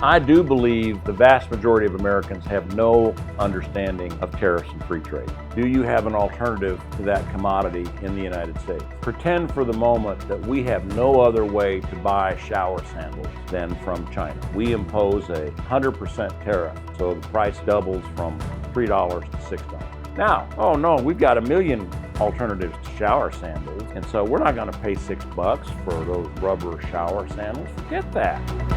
I do believe the vast majority of Americans have no understanding of tariffs and free trade. Do you have an alternative to that commodity in the United States? Pretend for the moment that we have no other way to buy shower sandals than from China. We impose a 100% tariff, so the price doubles from $3 to $6. Now, oh no, we've got a million alternatives to shower sandals, and so we're not going to pay $6 for those rubber shower sandals. Forget that.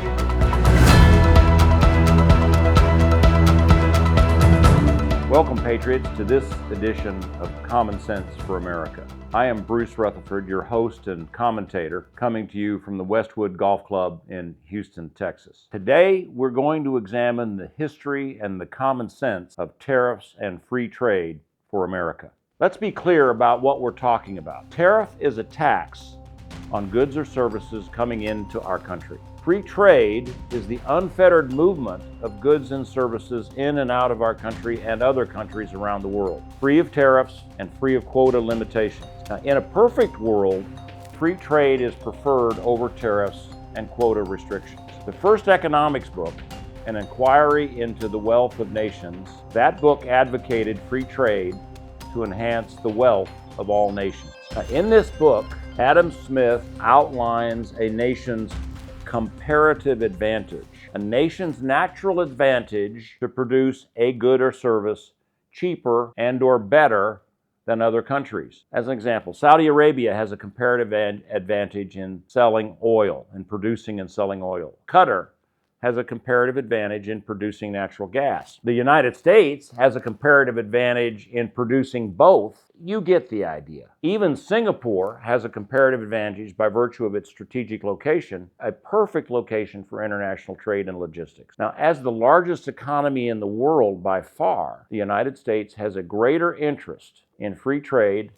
Welcome, Patriots, to this edition of Common Sense for America. I am Bruce Rutherford, your host and commentator, coming to you from the Westwood Golf Club in Houston, Texas. Today, we're going to examine the history and the common sense of tariffs and free trade for America. Let's be clear about what we're talking about. Tariff is a tax on goods or services coming into our country. Free trade is the unfettered movement of goods and services in and out of our country and other countries around the world, free of tariffs and free of quota limitations. Now, in a perfect world, free trade is preferred over tariffs and quota restrictions. The first economics book, An Inquiry into the Wealth of Nations, that book advocated free trade to enhance the wealth of all nations. Now, in this book, Adam Smith outlines a nation's comparative advantage, a nation's natural advantage to produce a good or service cheaper and or better than other countries. As an example, Saudi Arabia has a comparative advantage in selling oil and producing and selling oil. Qatar has a comparative advantage in producing natural gas. The United States has a comparative advantage in producing both. You get the idea. Even Singapore has a comparative advantage by virtue of its strategic location, a perfect location for international trade and logistics. Now, as the largest economy in the world by far, the United States has a greater interest in free trade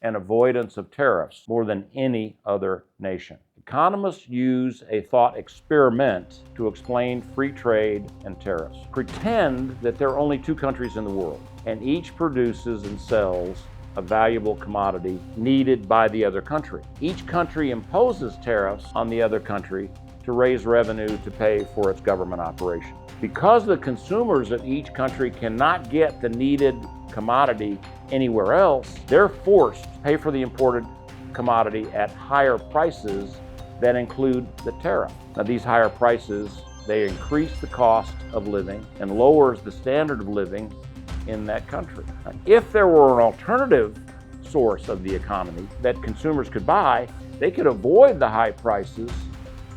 and avoidance of tariffs more than any other nation. Economists use a thought experiment to explain free trade and tariffs. Pretend that there are only two countries in the world, and each produces and sells a valuable commodity needed by the other country. Each country imposes tariffs on the other country to raise revenue to pay for its government operation. Because the consumers of each country cannot get the needed commodity anywhere else, they're forced to pay for the imported commodity at higher prices that include the tariff. Now, these higher prices, they increase the cost of living and lowers the standard of living in that country. Now, if there were an alternative source of the economy that consumers could buy, they could avoid the high prices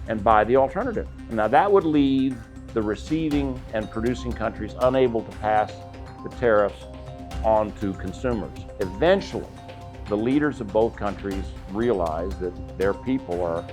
and buy the alternative. Now, that would leave the receiving and producing countries unable to pass the tariffs on to consumers. Eventually, the leaders of both countries realize that their people are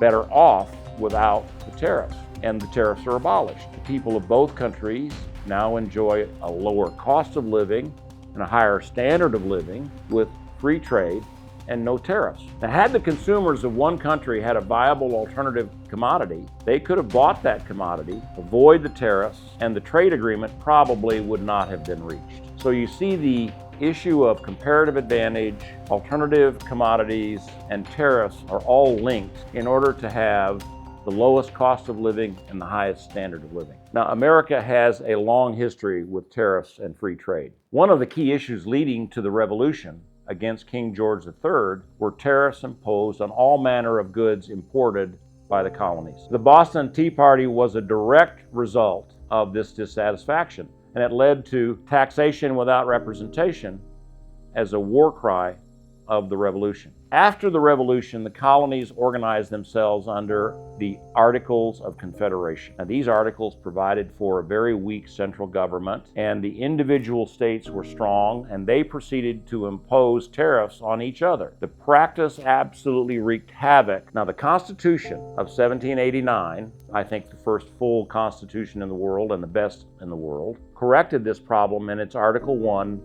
better off without the tariffs, and the tariffs are abolished. The people of both countries now enjoy a lower cost of living and a higher standard of living with free trade and no tariffs. Now, had the consumers of one country had a viable alternative commodity, they could have bought that commodity, avoid the tariffs, and the trade agreement probably would not have been reached. So you see the issue of comparative advantage, alternative commodities, and tariffs are all linked in order to have the lowest cost of living and the highest standard of living. Now, America has a long history with tariffs and free trade. One of the key issues leading to the revolution against King George III were tariffs imposed on all manner of goods imported by the colonies. The Boston Tea Party was a direct result of this dissatisfaction, and it led to taxation without representation as a war cry of the Revolution. After the Revolution, the colonies organized themselves under the Articles of Confederation. Now, these articles provided for a very weak central government, and the individual states were strong, and they proceeded to impose tariffs on each other. The practice absolutely wreaked havoc. Now, the Constitution of 1789, I think the first full constitution in the world and the best in the world, corrected this problem in its Article 1,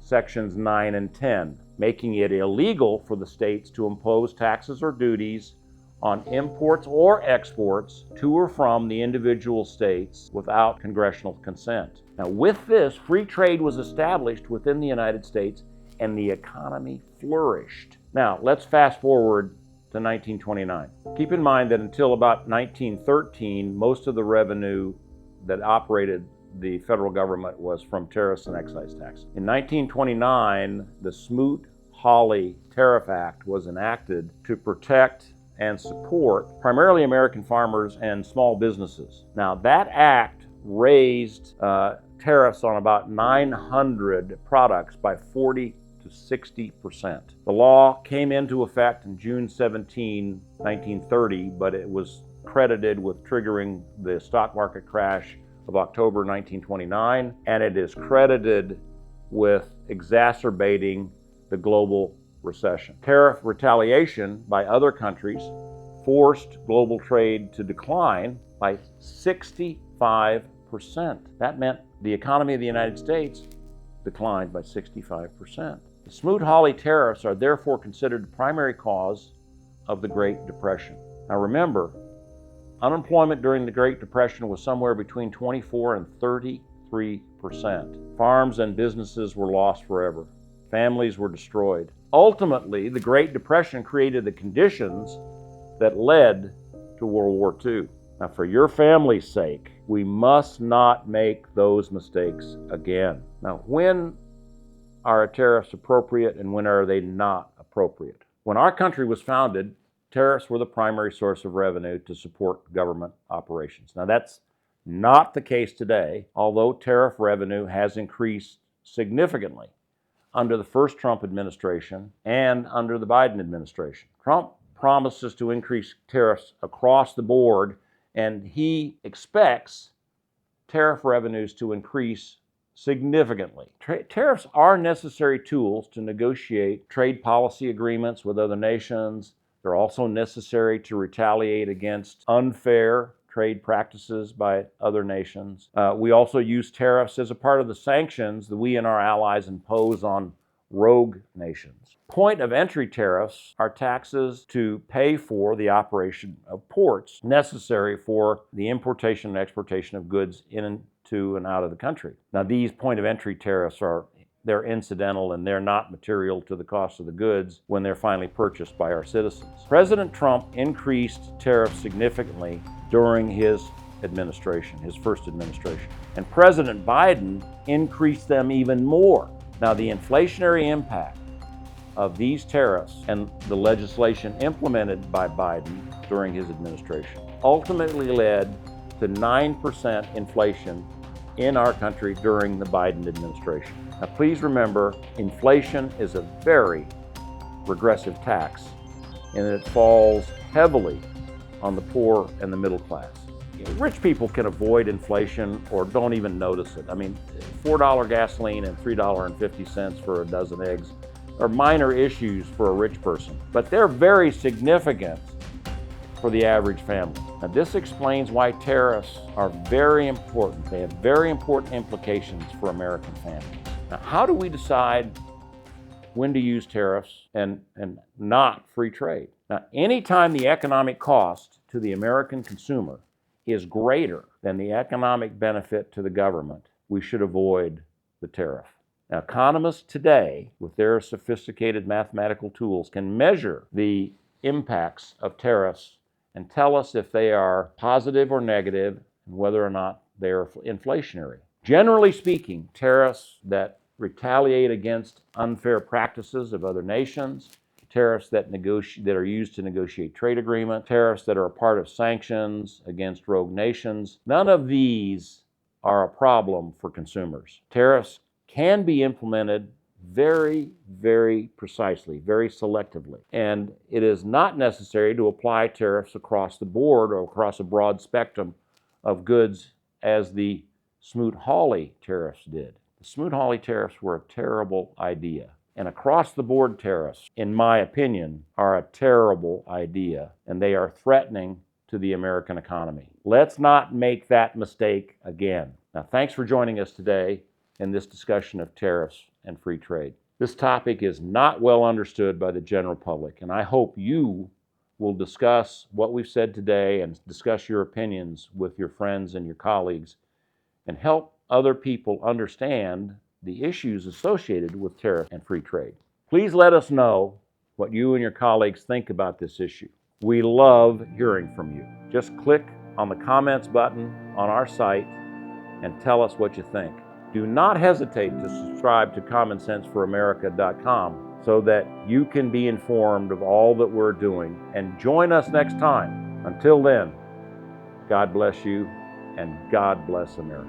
Sections 9 and 10, making it illegal for the states to impose taxes or duties on imports or exports to or from the individual states without congressional consent. Now, with this, free trade was established within the United States and the economy flourished. Now, let's fast forward to 1929. Keep in mind that until about 1913, most of the revenue that operated the federal government was from tariffs and excise tax. In 1929, the Smoot-Hawley Tariff Act was enacted to protect and support primarily American farmers and small businesses. Now, that act raised tariffs on about 900 products by 40 to 60%. The law came into effect on June 17, 1930, but it was credited with triggering the stock market crash of October 1929, and it is credited with exacerbating the global recession. Tariff retaliation by other countries forced global trade to decline by 65%. That meant the economy of the United States declined by 65%. The Smoot-Hawley tariffs are therefore considered the primary cause of the Great Depression. Now remember, unemployment during the Great Depression was somewhere between 24 and 33%. Farms and businesses were lost forever. Families were destroyed. Ultimately, the Great Depression created the conditions that led to World War II. Now, for your family's sake, we must not make those mistakes again. Now, when are tariffs appropriate and when are they not appropriate? When our country was founded, tariffs were the primary source of revenue to support government operations. Now, that's not the case today, although tariff revenue has increased significantly under the first Trump administration and under the Biden administration. Trump promises to increase tariffs across the board, and he expects tariff revenues to increase significantly. Tariffs are necessary tools to negotiate trade policy agreements with other nations. They're also necessary to retaliate against unfair trade practices by other nations. We also use tariffs as a part of the sanctions that we and our allies impose on rogue nations. Point of entry tariffs are taxes to pay for the operation of ports necessary for the importation and exportation of goods into and out of the country. Now, these point of entry tariffs they're incidental and they're not material to the cost of the goods when they're finally purchased by our citizens. President Trump increased tariffs significantly during his administration, his first administration. And President Biden increased them even more. Now, the inflationary impact of these tariffs and the legislation implemented by Biden during his administration ultimately led to 9% inflation in our country during the Biden administration. Now, please remember, inflation is a very regressive tax, and it falls heavily on the poor and the middle class. Rich people can avoid inflation or don't even notice it. I mean, $4 gasoline and $3.50 for a dozen eggs are minor issues for a rich person, but they're very significant for the average family. Now, this explains why tariffs are very important. They have very important implications for American families. Now, how do we decide when to use tariffs and not free trade? Now, anytime the economic cost to the American consumer is greater than the economic benefit to the government, we should avoid the tariff. Now, economists today, with their sophisticated mathematical tools, can measure the impacts of tariffs and tell us if they are positive or negative and whether or not they are inflationary. Generally speaking, tariffs that retaliate against unfair practices of other nations, tariffs that are used to negotiate trade agreements, tariffs that are a part of sanctions against rogue nations, none of these are a problem for consumers. Tariffs can be implemented very, very precisely, very selectively. And it is not necessary to apply tariffs across the board or across a broad spectrum of goods as the Smoot-Hawley tariffs did. The Smoot-Hawley tariffs were a terrible idea. And across-the-board tariffs, in my opinion, are a terrible idea, and they are threatening to the American economy. Let's not make that mistake again. Now, thanks for joining us today in this discussion of tariffs and free trade. This topic is not well understood by the general public, and I hope you will discuss what we've said today and discuss your opinions with your friends and your colleagues and help other people understand the issues associated with tariff and free trade. Please let us know what you and your colleagues think about this issue. We love hearing from you. Just click on the comments button on our site and tell us what you think. Do not hesitate to subscribe to commonsenseforamerica.com so that you can be informed of all that we're doing, and join us next time. Until then, God bless you and God bless America.